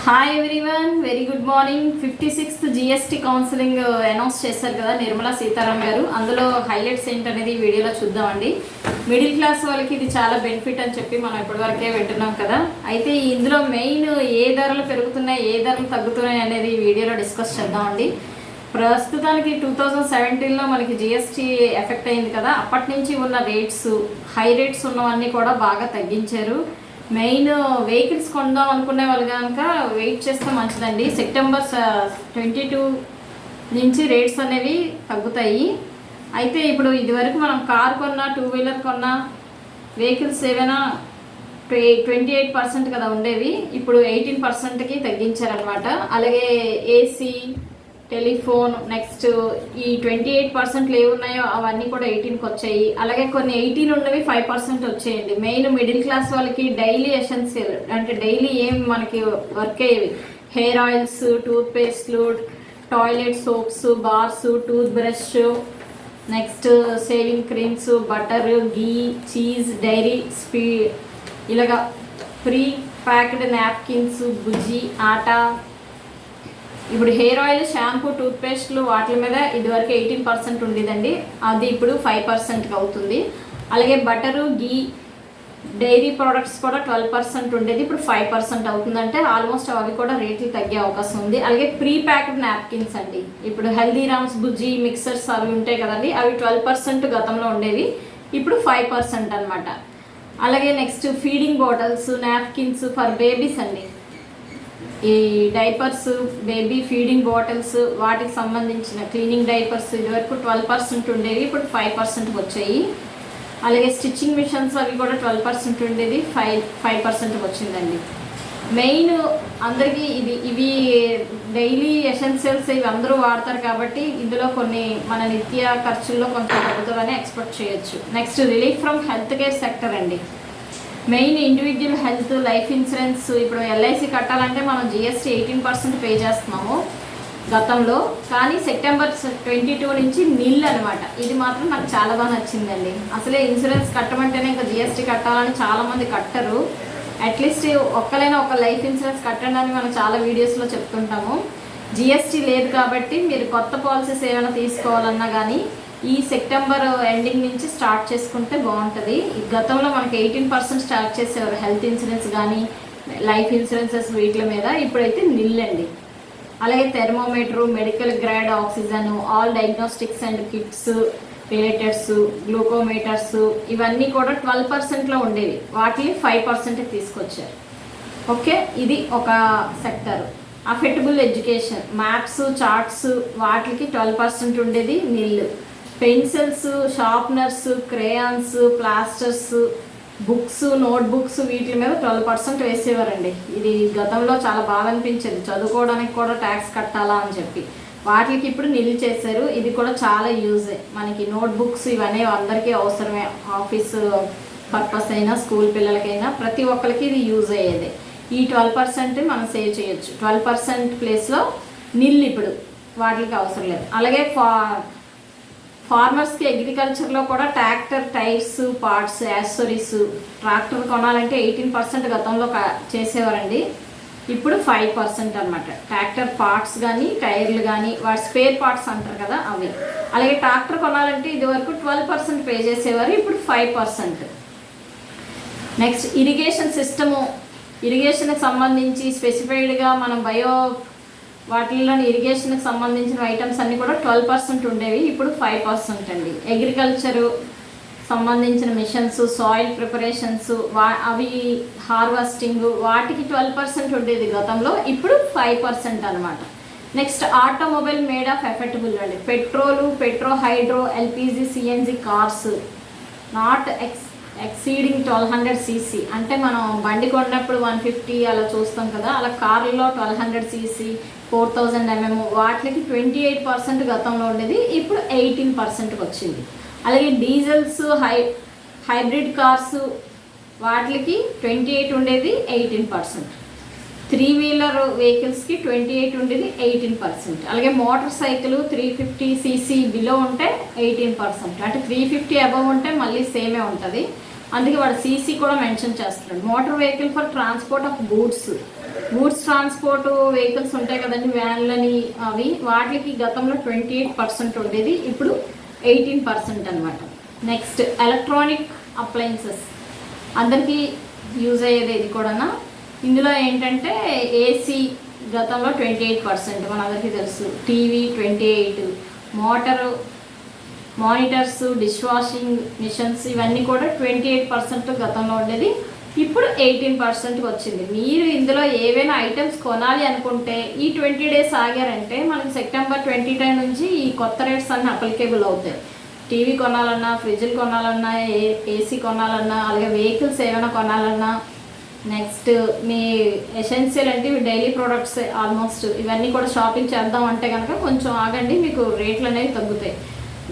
Hi everyone, very good morning. 56th GST counselling announce చేశారు కదా నిర్మలా సీతారామన్ గారు. అందులో హైలైట్స్ ఏంటనేది ఈ వీడియోలో చూద్దామండి. మిడిల్ క్లాస్ వాళ్ళకి ఇది చాలా బెనిఫిట్ అని చెప్పి మనం ఇప్పటివరకే వింటున్నాం కదా. అయితే ఇందులో మెయిన్ ఏ ధరలు పెరుగుతున్నాయి, ఏ ధరలు తగ్గుతున్నాయి అనేది ఈ వీడియోలో డిస్కస్ చేద్దామండి. ప్రస్తుతానికి 2017లో మనకి GST ఎఫెక్ట్ అయింది కదా, అప్పటి నుంచి ఉన్న రేట్స్, హై రేట్స్ ఉన్నవన్నీ కూడా బాగా తగ్గించారు. మెయిన్ వెహికల్స్ కొందాం అనుకునే వాళ్ళు కనుక వెయిట్ చేస్తే మంచిదండి. సెప్టెంబర్ 22 నుంచి రేట్స్ అనేవి తగ్గుతాయి. అయితే ఇప్పుడు ఇదివరకు మనం కార్ కొన్నా, 2 వీలర్ కొన్నా, వెహికల్స్ ఏవైనా 28% కదా ఉండేవి, ఇప్పుడు 18%కి తగ్గించారనమాట. అలాగే ఏసీ, టెలిఫోన్, నెక్స్ట్ ఈ 28% ఏమున్నాయో అవన్నీ కూడా 18కి వచ్చాయి. అలాగే కొన్ని 18 ఉన్నవి 5% వచ్చాయండి. మెయిన్ మిడిల్ క్లాస్ వాళ్ళకి డైలీ ఎసెన్షియల్ అంటే డైలీ ఏం మనకి వర్క్ అయ్యేవి, హెయిర్ ఆయిల్స్, టూత్ పేస్ట్లు, toilet soaps, bars, tooth brush, next shaving creams, butter, ghee, cheese, dairy, ఇలాగా ప్రీ ప్యాక్డ్ నాప్కిన్స్, బుజ్జి, ఆటా. ఇప్పుడు హెయిర్ ఆయిల్, షాంపూ, టూత్పేస్ట్లు వాటి మీద ఇదివరకు 18% ఉండేదండి, అది ఇప్పుడు 5%కి అవుతుంది. అలాగే బటరు, గీ, డైరీ ప్రోడక్ట్స్ కూడా 12% ఉండేది, ఇప్పుడు 5% అవుతుందంటే ఆల్మోస్ట్ అవి కూడా రేట్లు తగ్గే అవకాశం ఉంది. అలాగే ప్రీ ప్యాక్డ్ నాప్కిన్స్ అండి, ఇప్పుడు హల్దీరామ్స్, బుజ్జి, మిక్సర్స్ అవి ఉంటాయి కదండి, అవి 12% గతంలో ఉండేవి, ఇప్పుడు 5% అనమాట. అలాగే next feeding bottles, napkins for babies అండి, ఈ డైపర్స్, బేబీ ఫీడింగ్ బాటిల్స్, వాటికి సంబంధించిన క్లీనింగ్ డైపర్స్ ఇదివరకు 12% ఉండేవి, ఇప్పుడు 5%కి వచ్చాయి. అలాగే స్టిచ్చింగ్ మిషన్స్ అవి కూడా 12% ఉండేది, 5%కి వచ్చిందండి. మెయిన్ అందరికీ ఇవి డైలీ ఎసెన్షియల్స్, ఇవి అందరూ వాడతారు కాబట్టి ఇందులో కొన్ని మన నిత్య ఖర్చుల్లో కొంచెం తగ్గుతుందని ఎక్స్పెక్ట్ చేయొచ్చు. Next relief from health care sector అండి. Main individual health, life insurance. ఇప్పుడు LIC కట్టాలంటే మనం GST 18% పే చేస్తున్నాము గతంలో, కానీ సెప్టెంబర్ 22 నుంచి నిల్ అనమాట. ఇది మాత్రం నాకు చాలా బాగా నచ్చిందండి. అసలే ఇన్సూరెన్స్ కట్టమంటేనే ఇంకా GST కట్టాలని చాలామంది కట్టరు. అట్లీస్ట్ ఒక్కలైనా ఒక లైఫ్ ఇన్సూరెన్స్ కట్టండి అని మనం చాలా వీడియోస్లో చెప్తుంటాము. GST లేదు కాబట్టి మీరు కొత్త పాలసీస్ ఏమైనా తీసుకోవాలన్నా కానీ ఈ సెప్టెంబర్ ఎండింగ్ నుంచి స్టార్ట్ చేసుకుంటే బాగుంటుంది. గతంలో మనకి 18% స్టార్ట్ చేసేవారు హెల్త్ ఇన్సూరెన్స్ కానీ, లైఫ్ ఇన్సూరెన్సెస్ వీటి మీద, ఇప్పుడైతే నిల్ అండి. అలాగే thermometer, medical grade oxygen, all diagnostics and kits, relateds, glucometers, ఇవన్నీ కూడా 12%లో ఉండేవి, వాటిని 5%కి తీసుకొచ్చారు. ఓకే, ఇది ఒక sector. Affectable education, maps, charts, వాటికి 12% ఉండేది, nil. Pencils, sharpeners, crayons, plasters, books, notebooks, వీటి మీద 12% వేసేవారండి. ఇది గతంలో చాలా బాగా అనిపించేది, చదువుకోవడానికి కూడా ట్యాక్స్ కట్టాలా అని చెప్పి. వాటికి ఇప్పుడు నిల్ చేశారు, ఇది కూడా చాలా యూజే. మనకి నోట్బుక్స్ ఇవన్నీ అందరికీ అవసరమే, ఆఫీస్ పర్పస్ అయినా, స్కూల్ పిల్లలకైనా ప్రతి ఒక్కరికి ఇది యూజ్ అయ్యేది. ఈ 12% మనం సేవ్ చేయొచ్చు. 12% ప్లేస్లో నిల్ ఇప్పుడు వాటికి అవసరం లేదు. అలాగే ఫార్మర్స్కి అగ్రికల్చర్లో కూడా tractor tyres, parts, accessories. Tractor కొనాలంటే 18% గతంలో చేసేవారండి, ఇప్పుడు 5% అనమాట. ట్రాక్టర్ పార్ట్స్ కానీ, టైర్లు కానీ, వాటి స్పేర్ పార్ట్స్ అంటారు కదా అవి. అలాగే ట్రాక్టర్ కొనాలంటే ఇదివరకు 12% పే చేసేవారు, ఇప్పుడు 5%. Next irrigation system. ఇరిగేషన్కి సంబంధించి స్పెసిఫైడ్గా మనం వాటిల్లోని ఇరిగేషన్కి సంబంధించిన ఐటమ్స్ అన్నీ కూడా 12% ఉండేవి, ఇప్పుడు 5% అండి. అగ్రికల్చరు సంబంధించిన మిషన్స్, సాయిల్ ప్రిపరేషన్స్, అవి హార్వెస్టింగ్, వాటికి 12% ఉండేది గతంలో, ఇప్పుడు 5% అనమాట. నెక్స్ట్ ఆటోమొబైల్ మేడ్ ఆఫ్ ఎఫెక్టబుల్ అండి. Petro, hydro, LPG, CNG cars not exceeding 1200 cc. అంటే మనం బండి కొన్నప్పుడు 150 అలా చూస్తాం కదా, అలా కార్లలో 1200 cc, 4000 mm, వాటికి 28% గతంలో ఉండేది, ఇప్పుడు 18%కి వచ్చింది. అలాగే డీజిల్స్, హైబ్రిడ్ కార్స్, వాటికి 28 ఉండేది, 18%. 3 వీలర్ వెహికల్స్కి 28 ఉండేది, 18%. అలాగే మోటార్ సైకిల్ 350 cc బిలో ఉంటే 18%, అంటే 350 అబవ్ ఉంటే మళ్ళీ సేమే ఉంటుంది, అందుకే వాడు CC కూడా మెన్షన్ చేస్తున్నాడు. Motor vehicle for transport of goods goods transport vehicles ఉంటాయి కదండి, వ్యాన్లని అవి, వాటికి గతంలో 28% ఉండేది, ఇప్పుడు 18% అనమాట. నెక్స్ట్ ఎలక్ట్రానిక్ అప్లయన్సెస్, అందరికీ యూజ్ అయ్యేది ఇది కూడా. ఇందులో ఏంటంటే ఏసీ గతంలో 28%, మనందరికీ తెలుసు. TV 28%, monitors, dish washing machines ఇవన్నీ కూడా 28% గతంలో ఉండేది, ఇప్పుడు 18%కి వచ్చింది. మీరు ఇందులో ఏవైనా ఐటమ్స్ కొనాలి అనుకుంటే ఈ 20 days ఆగారంటే మనకి సెప్టెంబర్ 2010 నుంచి ఈ కొత్త రేట్స్ అన్నీ అప్లికేబుల్ అవుతాయి. టీవీ కొనాలన్నా, ఫ్రిడ్జ్లు కొనాలన్నా, ఏసీ కొనాలన్నా, అలాగే వెహికల్స్ ఏమైనా కొనాలన్నా, నెక్స్ట్ మీ ఎసెన్షియల్ అంటే డైలీ ప్రోడక్ట్స్ ఆల్మోస్ట్ ఇవన్నీ కూడా షాపింగ్ చేద్దాం అంటే కనుక కొంచెం ఆగండి, మీకు రేట్లు అనేవి తగ్గుతాయి.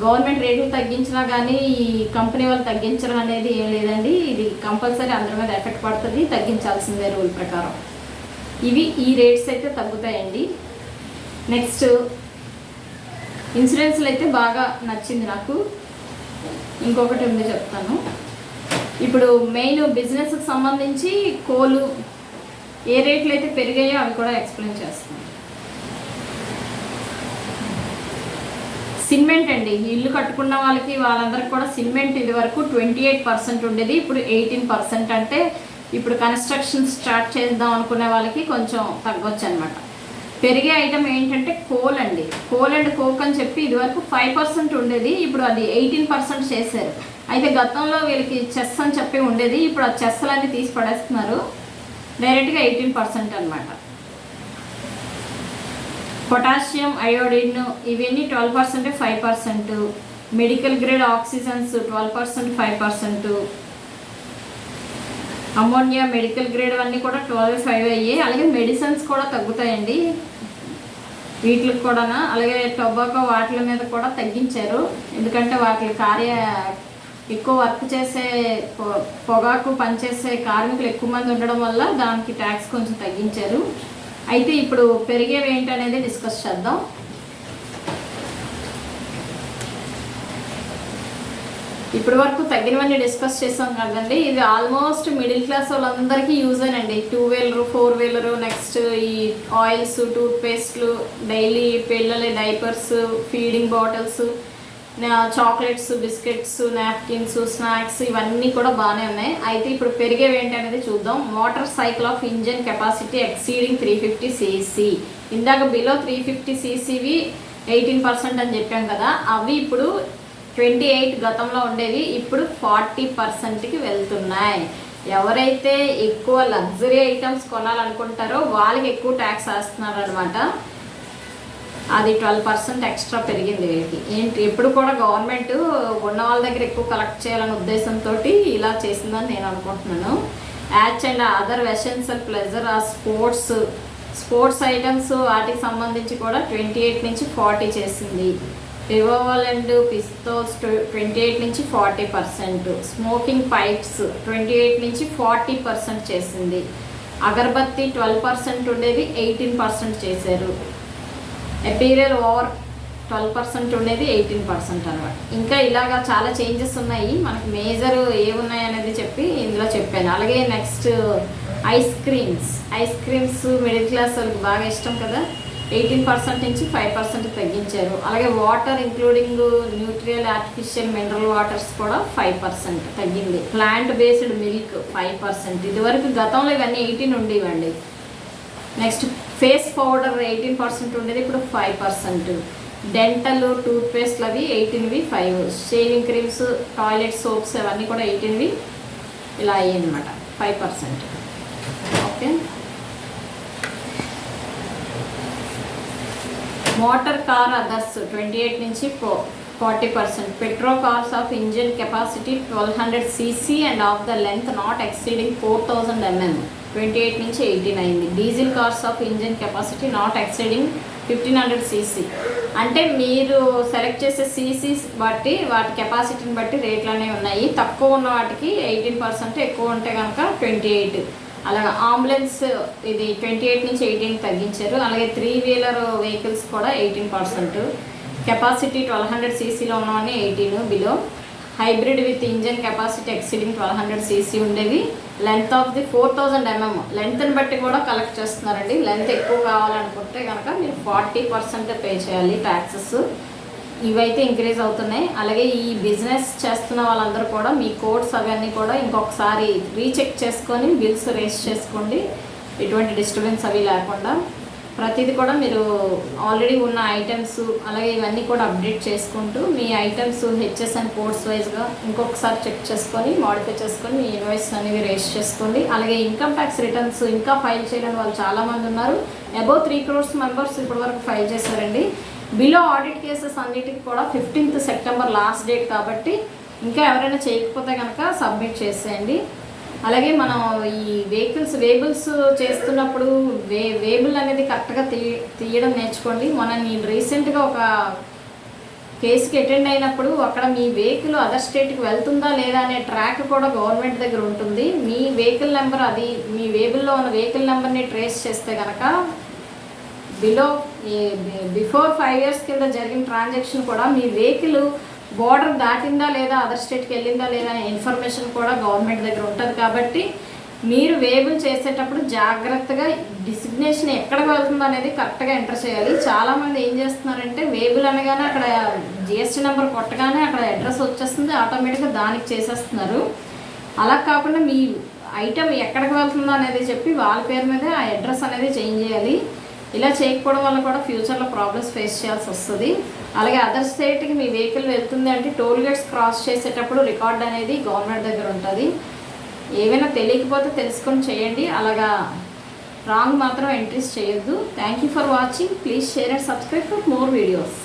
గవర్నమెంట్ రేట్లు తగ్గించినా కానీ ఈ కంపెనీ వాళ్ళు తగ్గించడం అనేది ఏం లేదండి, ఇది కంపల్సరీ అందరి మీద ఎఫెక్ట్ పడుతుంది, తగ్గించాల్సిందే రూల్ ప్రకారం. ఈ రేట్స్ అయితే తగ్గుతాయండి. నెక్స్ట్ ఇన్సూరెన్స్లు అయితే బాగా నచ్చింది నాకు. ఇంకొకటి ఉంది చెప్తాను. ఇప్పుడు మెయిన్ బిజినెస్కి సంబంధించి కోలు ఏ రేట్లు అయితే పెరిగాయో అవి కూడా ఎక్స్ప్లెయిన్ చేస్తాను. సిమెంట్ అండి, ఇల్లు కట్టుకున్న వాళ్ళందరికీ కూడా సిమెంట్ ఇది వరకు 28% ఉండేది, ఇప్పుడు 18%. అంటే ఇప్పుడు కన్స్ట్రక్షన్ స్టార్ట్ చేద్దాం అనుకునే వాళ్ళకి కొంచెం తగ్గొచ్చు అనమాట. పెరిగే ఐటమ్ ఏంటంటే కోల్ అండి. కోల్ అండ్ కోక్ అని చెప్పి ఇది వరకు 5% ఉండేది, ఇప్పుడు అది 18% చేశారు. అయితే గతంలో వీళ్ళకి చెస్ అని చెప్పి ఉండేది, ఇప్పుడు ఆ చెస్లన్నీ తీసి పడేస్తున్నారు, డైరెక్ట్గా 18% అనమాట. పొటాషియం, అయోడిన్ ఇవన్నీ 12%, 5%. Medical grade oxygens 12%, 5%. Ammonia medical grade అన్నీ కూడా 12, 5 అయ్యాయి. అలాగే మెడిసిన్స్ కూడా తగ్గుతాయండి వీటికి కూడా. అలాగే టొబాకో వాటి మీద కూడా తగ్గించారు, ఎందుకంటే వాటి ఎక్కువ వర్క్ చేసే పొగాకు పనిచేసే కార్మికులు ఎక్కువ మంది ఉండడం వల్ల దానికి ట్యాక్స్ కొంచెం తగ్గించారు. అయితే ఇప్పుడు పెరిగేవి ఏంటనేది డిస్కస్ చేద్దాం. ఇప్పటి వరకు తగ్గినవన్నీ డిస్కస్ చేసాం కదండి, ఇది ఆల్మోస్ట్ మిడిల్ క్లాస్ వాళ్ళందరికీ యూజ్ అయినండి. 2-wheeler, 4-wheeler, నెక్స్ట్ ఈ ఆయిల్స్, టూత్పేస్ట్లు, డైలీ పిల్లల diapers, feeding bottles, chocolates, biscuits, napkins, snacks ఇవన్నీ కూడా బాగానే ఉన్నాయి. అయితే ఇప్పుడు పెరిగేవి ఏంటి అనేది చూద్దాం. Motor cycle of engine capacity exceeding 350 cc. ఇందాక బిలో 350 ccవి 18% అని చెప్పాం కదా, అవి ఇప్పుడు 28 గతంలో ఉండేవి, ఇప్పుడు 40%కి వెళ్తున్నాయి. ఎవరైతే ఎక్కువ లగ్జరీ ఐటమ్స్ కొనాలనుకుంటారో వాళ్ళకి ఎక్కువ ట్యాక్స్ వేస్తున్నారు అనమాట. అది 12% ఎక్స్ట్రా పెరిగింది వీళ్ళకి. ఎప్పుడు కూడా గవర్నమెంట్ ఉన్న వాళ్ళ దగ్గర ఎక్కువ కలెక్ట్ చేయాలనే ఉద్దేశంతో ఇలా చేసిందని నేను అనుకుంటున్నాను. Yacht and other essential pleasure ఆ స్పోర్ట్స్ ఐటమ్స్ వాటికి సంబంధించి కూడా 28 నుంచి 40 చేసింది. రివాల్వర్ అండ్ పిస్తోల్స్ 28 నుంచి 40%. స్మోకింగ్ పైప్స్ 28 నుంచి 40% చేసింది. అగరబత్తి 12% ఉండేది 18% చేశారు. ఎపీరియల్ ఓవర్ 12% ఉండేది 18% అనమాట. ఇంకా ఇలాగా చాలా చేంజెస్ ఉన్నాయి. మనకి మేజర్ ఏమున్నాయి అనేది చెప్పి ఇందులో చెప్పాను. అలాగే next ice creams middle class వాళ్ళకి బాగా ఇష్టం కదా, 18% నుంచి 5% తగ్గించారు. అలాగే water including natural, artificial, mineral waters కూడా 5% తగ్గింది. Plant based milk 5%. ఇదివరకు గతంలో ఇవన్నీ 18 ఉండేవండి. నెక్స్ట్ ఫేస్ పౌడర్ 18% ఉండేది, ఇప్పుడు 5%. డెంటల్ టూత్పేస్ట్లు అవి 18వి 5. షేవింగ్ క్రీమ్స్, టాయిలెట్ సోప్స్ అవన్నీ కూడా 18వి ఇలా అయ్యాయి అనమాట, 5%. ఓకే. మోటార్ కార్ అదర్స్ 28 నుంచి 40%. Petro cars of engine capacity 1200 cc and of the length not exceeding 4000 mm 28 నుంచి 18 అయింది. Diesel cars of engine capacity not exceeding 1500 cc. అంటే మీరు సెలెక్ట్ చేసే సీసీస్ బట్టి వాటి కెపాసిటీని బట్టి రేట్లు అనేవి ఉన్నాయి. తక్కువ ఉన్న వాటికి 18%, ఎక్కువ ఉంటే కనుక 28. అలాగే అంబులెన్స్ ఇది 28 నుంచి 18 తగ్గించారు. అలాగే 3-wheeler వెహికల్స్ కూడా 18%. కెపాసిటీ 1200 cc ఉన్నవన్నీ 18 below. Hybrid with engine capacity exceeding 1200 cc ఉండేవి. Length of the 4000 mm. లెంత్ని బట్టి కూడా కలెక్ట్ చేస్తున్నారండి. లెంత్ ఎక్కువ కావాలనుకుంటే కనుక మీరు 40% పే చేయాలి ట్యాక్సెస్. ఇవైతే ఇంక్రీజ్ అవుతున్నాయి. అలాగే ఈ బిజినెస్ చేస్తున్న వాళ్ళందరూ కూడా మీ కోడ్స్ అవన్నీ కూడా ఇంకొకసారి రీచెక్ చేసుకొని బిల్స్ రేస్ చేసుకోండి, ఎటువంటి డిస్టర్బెన్స్ అవి లేకుండా. ప్రతిదీ కూడా మీరు ఆల్రెడీ ఉన్న ఐటమ్స్ అలాగే ఇవన్నీ కూడా అప్డేట్ చేసుకుంటూ మీ ఐటమ్స్ HSN కోడ్స్ వైజ్గా ఇంకొకసారి చెక్ చేసుకొని మాడిఫై చేసుకొని మీ ఇన్వాయిస్ అనేవి రేస్ చేసుకోండి. అలాగే ఇన్కమ్ ట్యాక్స్ రిటర్న్స్ ఇంకా ఫైల్ చేయలేని వాళ్ళు చాలామంది ఉన్నారు. అబౌవ్ 3 crores మెంబర్స్ ఇప్పటివరకు ఫైల్ చేశారండి. బిలో ఆడిట్ కేసెస్ అన్నిటికీ కూడా 15th September లాస్ట్ డేట్ కాబట్టి ఇంకా ఎవరైనా చేయకపోతే కనుక సబ్మిట్ చేసేయండి. అలాగే మనం ఈ వేబుల్స్ చేస్తున్నప్పుడు వేబుల్ అనేది కరెక్ట్గా తీయడం నేర్చుకోండి. నేను రీసెంట్గా ఒక కేసుకి అటెండ్ అయినప్పుడు అక్కడ మీ వెహికల్ అదర్ స్టేట్కి వెళ్తుందా లేదా అనే ట్రాక్ కూడా గవర్నమెంట్ దగ్గర ఉంటుంది. మీ వెహికల్ నెంబర్ అది మీ వేబుల్లో ఉన్న వెహికల్ నెంబర్ని ట్రేస్ చేస్తే కనుక బిఫోర్ 5 years కింద జరిగిన ట్రాన్సాక్షన్ కూడా మీ వెహికల్ బోర్డర్ దాటిందా లేదా అదర్ స్టేట్కి వెళ్ళిందా లేదా అనే ఇన్ఫర్మేషన్ కూడా గవర్నమెంట్ దగ్గర ఉంటుంది. కాబట్టి మీరు వేబుల్ చేసేటప్పుడు జాగ్రత్తగా డిసిగ్నేషన్ ఎక్కడికి వెళ్తుందో అనేది కరెక్ట్గా ఎంటర్ చేయాలి. చాలామంది ఏం చేస్తున్నారంటే వేబుల్ అనగానే అక్కడ GST నెంబర్ కొట్టగానే అక్కడ అడ్రస్ వచ్చేస్తుంది, ఆటోమేటిక్గా దానికి చేసేస్తున్నారు. అలా కాకుండా మీ ఐటమ్ ఎక్కడికి వెళ్తుందో అనేది చెప్పి వాళ్ళ పేరు మీద ఆ అడ్రస్ అనేది చేంజ్ చేయాలి. ఇలా చేయకపోవడం వల్ల కూడా ఫ్యూచర్లో ప్రాబ్లమ్స్ ఫేస్ చేయాల్సి వస్తుంది. అలాగే అదర్ స్టేట్కి మీ వెహికల్ వెళ్తుంది అంటే టోల్ గేట్స్ క్రాస్ చేసేటప్పుడు రికార్డ్ అనేది గవర్నమెంట్ దగ్గర ఉంటుంది. ఏమైనా తెలియకపోతే తెలుసుకొని చేయండి, అలాగా రాంగ్ మాత్రం ఎంట్రీస్ చేయొద్దు. Thank you for watching. Please share and subscribe for more videos.